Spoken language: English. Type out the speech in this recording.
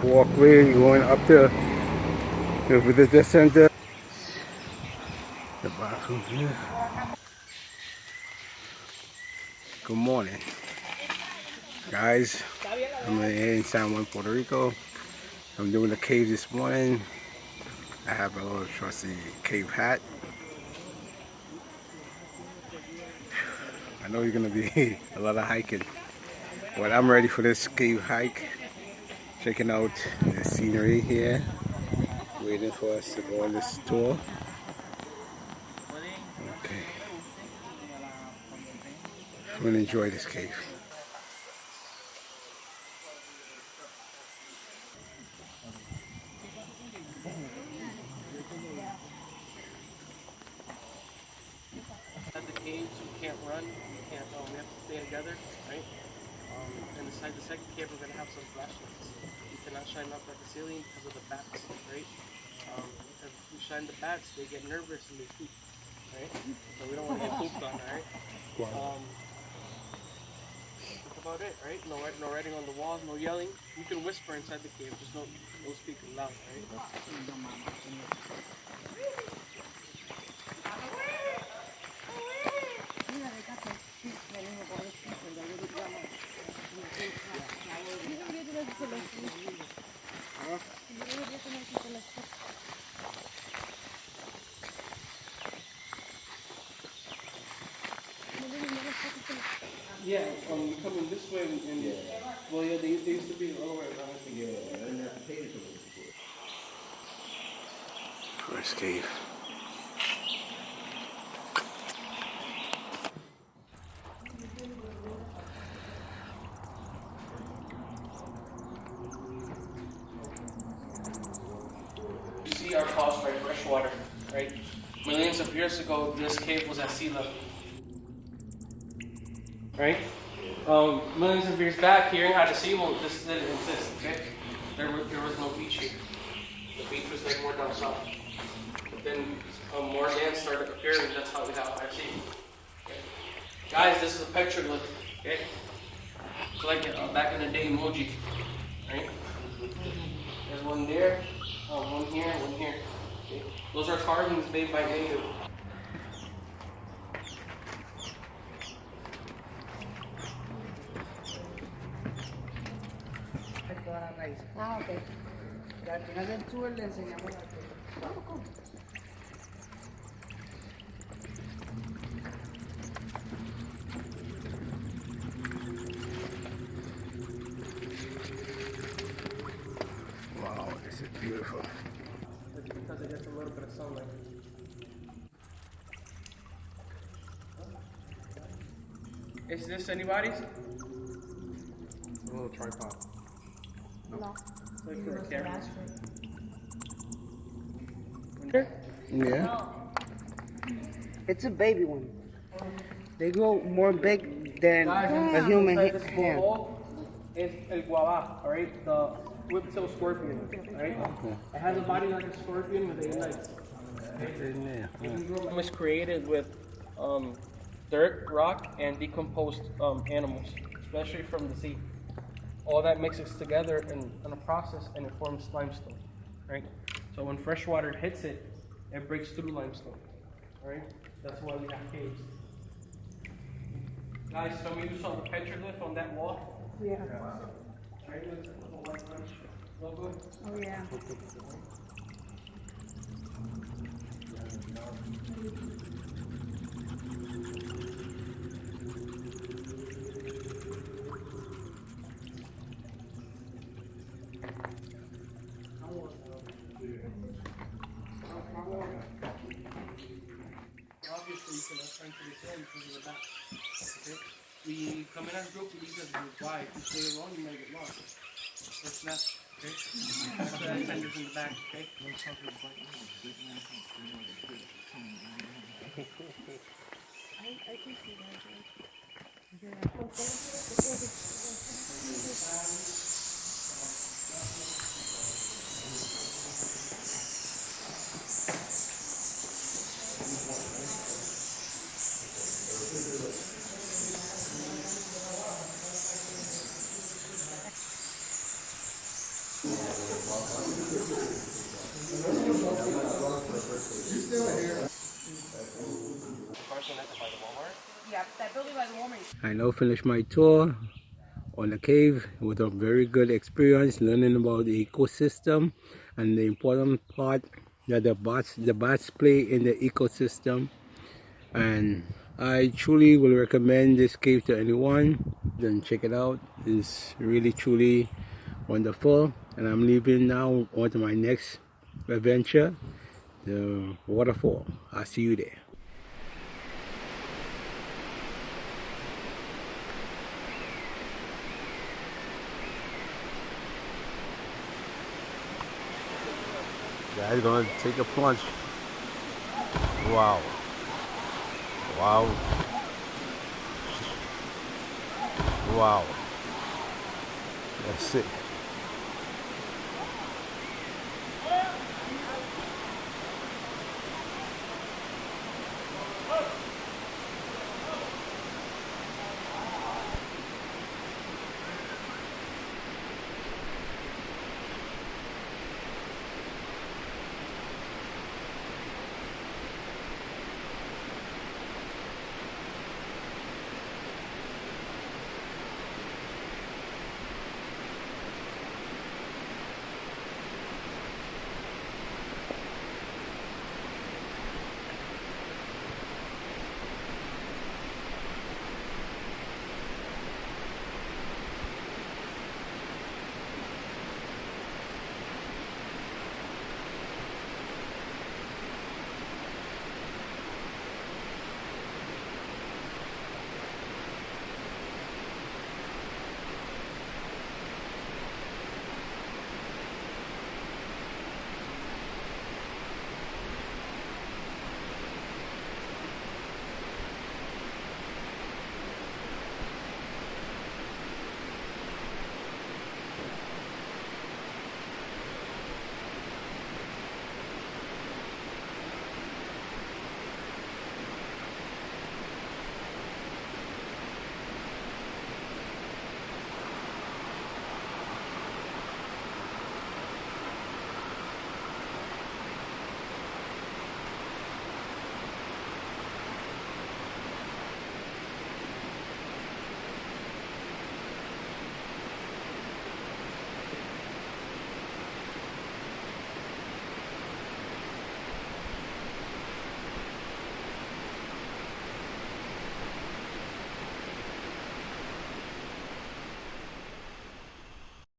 walkway going up there with the descent there. The bathroom here. Good morning, guys. I'm here in San Juan, Puerto Rico. I'm doing the cave this morning. I have a little trusty cave hat. I know you're gonna be a lot of hiking, but I'm ready for this cave hike. Checking out the scenery here, waiting for us to go on this tour. Okay, I'm gonna enjoy this cave. Inside the cave, so we can't run. We have to stay together, right? And inside the second cave, we're gonna have some flashlights. We cannot shine up at the ceiling because of the bats, right? If we shine the bats, they get nervous and they poop, right? So we don't want to get pooped on, right? That's about it, right? No writing on the walls, no yelling. You can whisper inside the cave, just no speaking loud, right? Yeah, you come in this way and well, yeah, they used to be all the way around. First cave. You see are caused by fresh water, right? Millions of years ago, this cave was at sea level, right? Millions of years back, here had a seawall. This didn't exist. Okay, there was no beach here. The beach was like more down south. But then more land started appearing. That's how we have our sea. Okay? Guys, this is a petroglyph. Okay, it's like back in the day emoji, right? There's one there, one here, one here. Okay? Those are carvings made by native. Ah, ok. Y al final del tour le enseñamos a que... Wow, this is beautiful. It's because it gets a little bit of sunlight. Is this anybody's? A little tripod. No. Like for a camera. Yeah. It's a baby one. They grow more big than a human hand. Is el guava, alright? The whip-tail scorpion, right? It has a body like a scorpion with 8 legs. It was created with dirt, rock, and decomposed animals, especially from the sea. All that mixes together in a process and it forms limestone, right? So when fresh water hits it, it breaks through limestone, right? That's why we have caves. Guys, some of you saw the petroglyph on that wall? Yeah. Right? There's a little white logo. Oh, yeah. Obviously, you cannot find to this end because of the back. Okay? We come in as a group, we use as a group. Why? If you stay alone, you might get lost. It's not, okay? That's the fenders in the back, okay? I can see Yeah, that building by the Walmart. I now finished my tour on the cave. It was a very good experience learning about the ecosystem and the important part that the bats play in the ecosystem. And I truly will recommend this cave to anyone. Then check it out. It's really truly wonderful. And I'm leaving now on to my next adventure, the waterfall. I'll see you there. Guys, gonna take a plunge. Wow. Wow. Wow. That's it.